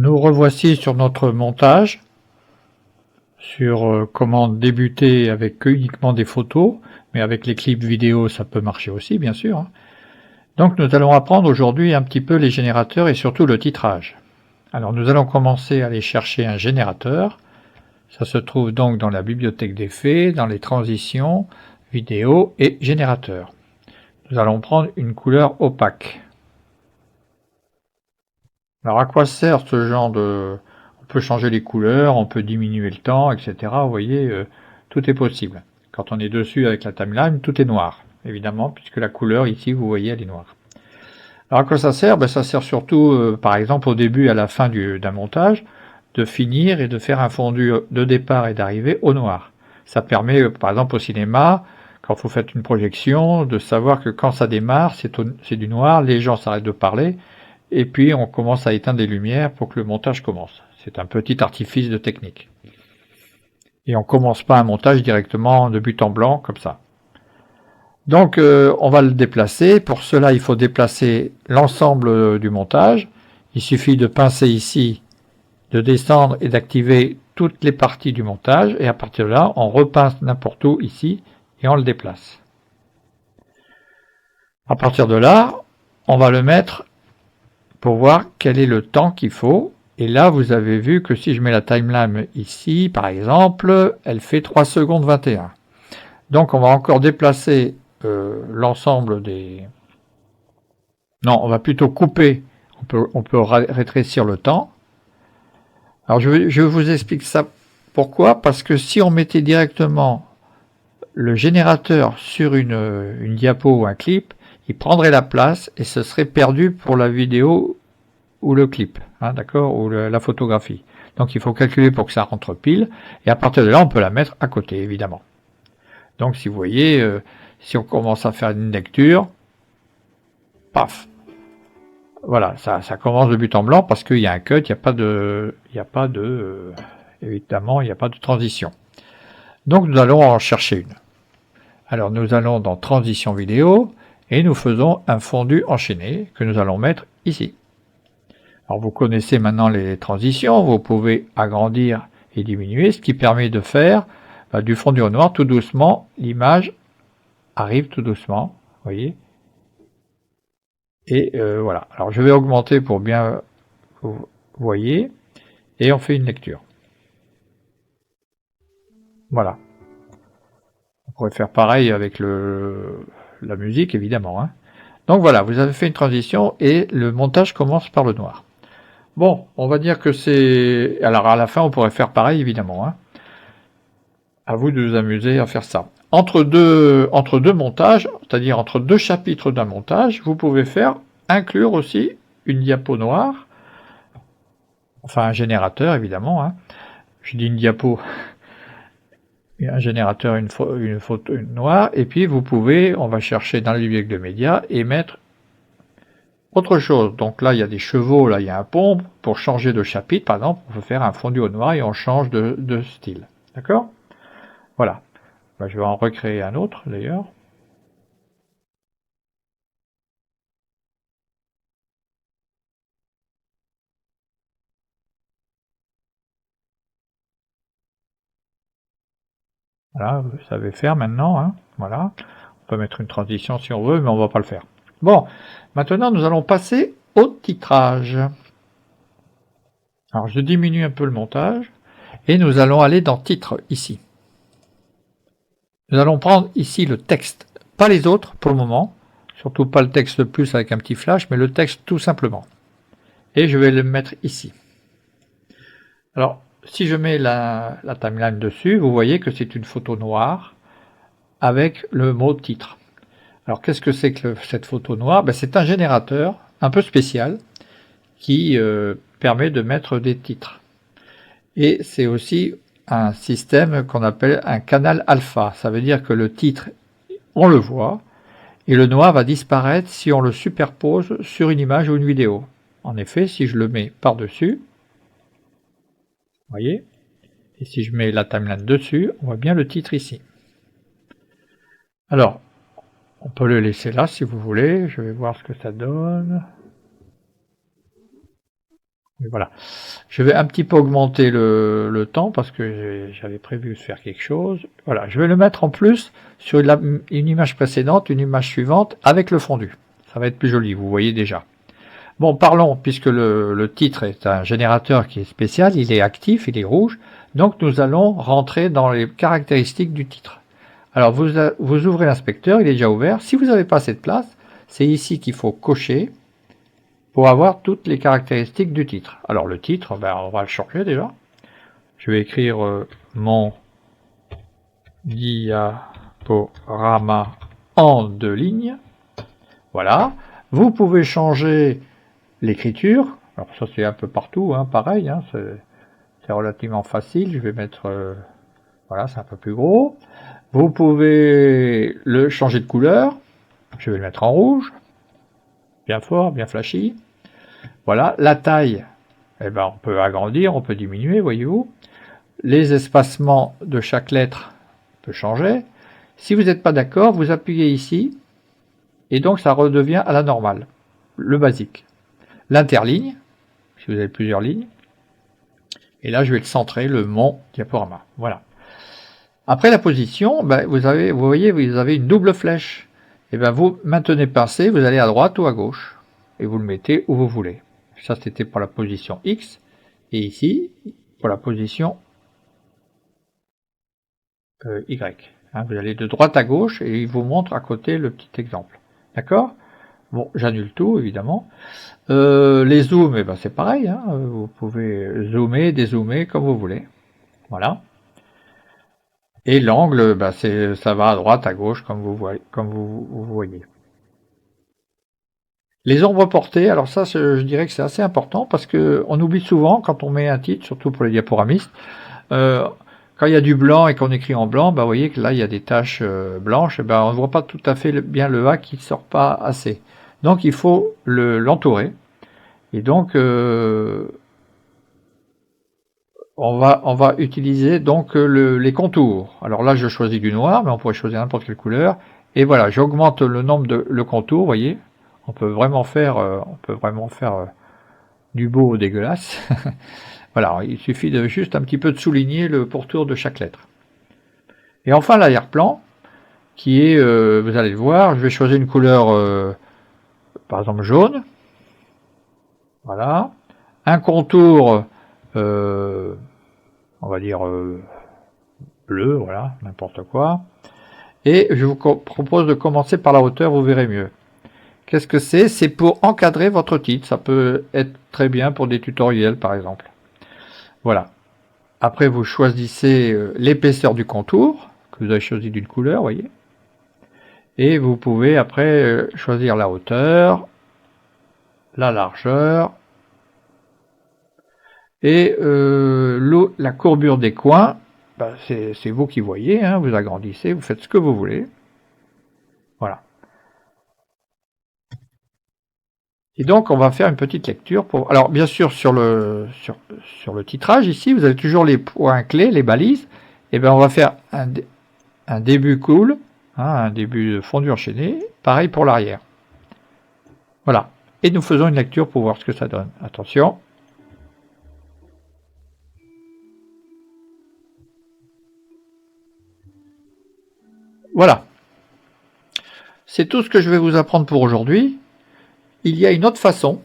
Nous revoici sur notre montage, sur comment débuter avec uniquement des photos, mais avec les clips vidéo ça peut marcher aussi bien sûr, hein. Donc nous allons apprendre aujourd'hui un petit peu les générateurs et surtout le titrage. Alors nous allons commencer à aller chercher un générateur. Ça se trouve donc dans la bibliothèque d'effets, dans les transitions, vidéo et générateur. Nous allons prendre une couleur opaque. Alors à quoi sert ce genre de... On peut changer les couleurs, on peut diminuer le temps, etc. Vous voyez, tout est possible. Quand on est dessus avec la timeline, tout est noir, évidemment, puisque la couleur ici, vous voyez, elle est noire. Alors à quoi ça sert? Ça sert surtout, par exemple, au début et à la fin d'un montage, de finir et de faire un fondu de départ et d'arrivée au noir. Ça permet, par exemple, au cinéma, quand vous faites une projection, de savoir que quand ça démarre, c'est du noir, les gens s'arrêtent de parler, et puis on commence à éteindre les lumières pour que le montage commence. C'est un petit artifice de technique. Et on commence pas un montage directement de but en blanc comme ça. Donc on va le déplacer. Pour cela, il faut déplacer l'ensemble du montage. Il suffit de pincer ici, de descendre et d'activer toutes les parties du montage. Et à partir de là, on repince n'importe où ici et on le déplace. À partir de là, on va le mettre pour voir quel est le temps qu'il faut. Et là, vous avez vu que si je mets la timeline ici, par exemple, elle fait 3 secondes 21. Donc on va encore déplacer l'ensemble des... Non, on va plutôt couper. On peut rétrécir le temps. Alors je vous explique ça. Pourquoi? Parce que si on mettait directement le générateur sur une diapo ou un clip, il prendrait la place et ce serait perdu pour la vidéo ou le clip, hein, d'accord, ou la photographie. Donc il faut calculer pour que ça rentre pile, et à partir de là, on peut la mettre à côté, évidemment. Donc si vous voyez, si on commence à faire une lecture, paf, voilà, ça commence de but en blanc parce qu'il y a un cut, évidemment, il n'y a pas de transition. Donc nous allons en chercher une. Alors nous allons dans transition vidéo, et nous faisons un fondu enchaîné que nous allons mettre ici. Alors vous connaissez maintenant les transitions, vous pouvez agrandir et diminuer, ce qui permet de faire du fondu au noir tout doucement, l'image arrive tout doucement, vous voyez. Et voilà, alors je vais augmenter pour bien vous voyez, et on fait une lecture. Voilà. On pourrait faire pareil avec la musique évidemment, hein. Donc voilà, vous avez fait une transition et le montage commence par le noir. Bon, on va dire que c'est... Alors à la fin, on pourrait faire pareil, évidemment, hein. À vous de vous amuser à faire ça. Entre deux montages, c'est-à-dire entre deux chapitres d'un montage, vous pouvez inclure aussi une diapo noire, enfin un générateur, évidemment, hein. Je dis une diapo, un générateur, une photo noire, et puis vous pouvez, on va chercher dans la bibliothèque de médias et mettre autre chose. Donc là, il y a des chevaux, là, il y a un pont. Pour changer de chapitre, par exemple, on peut faire un fondu au noir et on change de style. D'accord? Voilà. Je vais en recréer un autre, d'ailleurs. Voilà, vous savez faire maintenant, hein. Voilà. On peut mettre une transition si on veut, mais on ne va pas le faire. Bon, maintenant, nous allons passer au titrage. Alors, je diminue un peu le montage. Et nous allons aller dans titre, ici. Nous allons prendre ici le texte, pas les autres pour le moment, surtout pas le texte plus avec un petit flash, mais le texte tout simplement. Et je vais le mettre ici. Alors, si je mets la timeline dessus, vous voyez que c'est une photo noire avec le mot titre. Alors, qu'est-ce que c'est que cette photo noire? C'est un générateur un peu spécial qui permet de mettre des titres. Et c'est aussi un système qu'on appelle un canal alpha. Ça veut dire que le titre, on le voit, et le noir va disparaître si on le superpose sur une image ou une vidéo. En effet, si je le mets par-dessus, vous voyez, et si je mets la timeline dessus, on voit bien le titre ici. Alors, on peut le laisser là si vous voulez, je vais voir ce que ça donne. Et voilà. Je vais un petit peu augmenter le temps parce que j'avais prévu de faire quelque chose. Voilà, je vais le mettre en plus sur une image précédente, une image suivante avec le fondu. Ça va être plus joli, vous voyez déjà. Bon, parlons, puisque le titre est un générateur qui est spécial, il est actif, il est rouge, donc nous allons rentrer dans les caractéristiques du titre. Alors vous ouvrez l'inspecteur, il est déjà ouvert. Si vous n'avez pas assez de place, c'est ici qu'il faut cocher pour avoir toutes les caractéristiques du titre. Alors le titre, ben, on va le changer déjà. Je vais écrire mon diaporama en 2 lignes. Voilà. Vous pouvez changer l'écriture. Alors ça c'est un peu partout, hein, pareil, hein, c'est relativement facile. Je vais mettre, voilà, c'est un peu plus gros. Vous pouvez le changer de couleur. Je vais le mettre en rouge, bien fort, bien flashy. Voilà, la taille, eh ben, on peut agrandir, on peut diminuer, voyez-vous. Les espacements de chaque lettre peut changer. Si vous n'êtes pas d'accord, vous appuyez ici, et donc ça redevient à la normale, le basique. L'interligne, si vous avez plusieurs lignes, et là je vais le centrer, le mon diaporama. Voilà. Après la position, ben, vous voyez, vous avez une double flèche. Et ben vous maintenez pincé, vous allez à droite ou à gauche, et vous le mettez où vous voulez. Ça c'était pour la position X, et ici pour la position Y. Hein, vous allez de droite à gauche et il vous montre à côté le petit exemple. D'accord? Bon, j'annule tout évidemment. Les zooms, eh ben, c'est pareil, hein, vous pouvez zoomer, dézoomer comme vous voulez. Voilà. Et l'angle, ben, ça va à droite, à gauche, comme vous voyez. Les ombres portées, alors ça, je dirais que c'est assez important parce qu'on oublie souvent quand on met un titre, surtout pour les diaporamistes, quand il y a du blanc et qu'on écrit en blanc, vous voyez que là il y a des taches blanches, on ne voit pas tout à fait bien le A qui ne sort pas assez. Donc il faut l'entourer. Et donc on va utiliser donc les contours. Alors là je choisis du noir, mais on pourrait choisir n'importe quelle couleur. Et voilà, j'augmente le nombre de le contour, vous voyez. On peut vraiment faire du beau au dégueulasse. Voilà, il suffit de juste un petit peu de souligner le pourtour de chaque lettre. Et enfin l'arrière-plan, qui est, vous allez le voir, je vais choisir une couleur, par exemple jaune. Voilà. Un contour, on va dire bleu, voilà, n'importe quoi. Et je vous propose de commencer par la hauteur, vous verrez mieux. Qu'est-ce que c'est? C'est pour encadrer votre titre. Ça peut être très bien pour des tutoriels, par exemple. Voilà. Après, vous choisissez l'épaisseur du contour, que vous avez choisi d'une couleur, voyez. Et vous pouvez après choisir la hauteur, la largeur, et la courbure des coins, ben, c'est vous qui voyez, hein, vous agrandissez, vous faites ce que vous voulez. Voilà. Et donc on va faire une petite lecture pour. Alors bien sûr sur le titrage ici, vous avez toujours les points clés, les balises. Et bien on va faire un début cool, hein, un début de fondu enchaîné, pareil pour l'arrière. Voilà. Et nous faisons une lecture pour voir ce que ça donne. Attention. Voilà. C'est tout ce que je vais vous apprendre pour aujourd'hui. Il y a une autre façon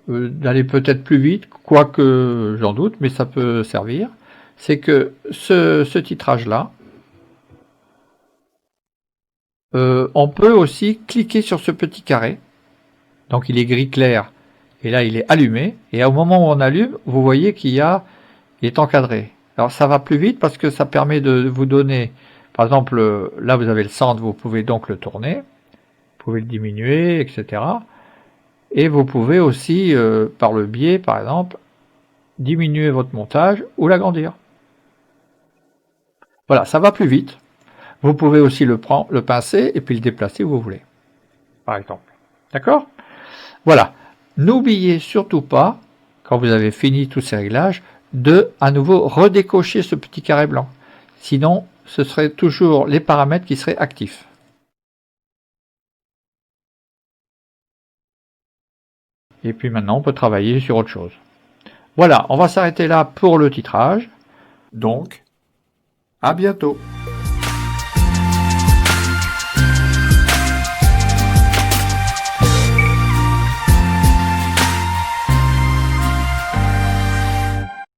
d'aller peut-être plus vite, quoique j'en doute, mais ça peut servir. C'est que ce titrage-là, on peut aussi cliquer sur ce petit carré. Donc il est gris clair, et là il est allumé. Et au moment où on allume, vous voyez qu'il est encadré. Alors ça va plus vite parce que ça permet de vous donner, par exemple, là vous avez le centre, vous pouvez donc le tourner, vous pouvez le diminuer, etc. Et vous pouvez aussi, par le biais, par exemple, diminuer votre montage ou l'agrandir. Voilà, ça va plus vite. Vous pouvez aussi le pincer et puis le déplacer où vous voulez, par exemple. D'accord? Voilà. N'oubliez surtout pas, quand vous avez fini tous ces réglages, de à nouveau redécocher ce petit carré blanc. Sinon, ce serait toujours les paramètres qui seraient actifs. Et puis maintenant, on peut travailler sur autre chose. Voilà, on va s'arrêter là pour le titrage. Donc, à bientôt.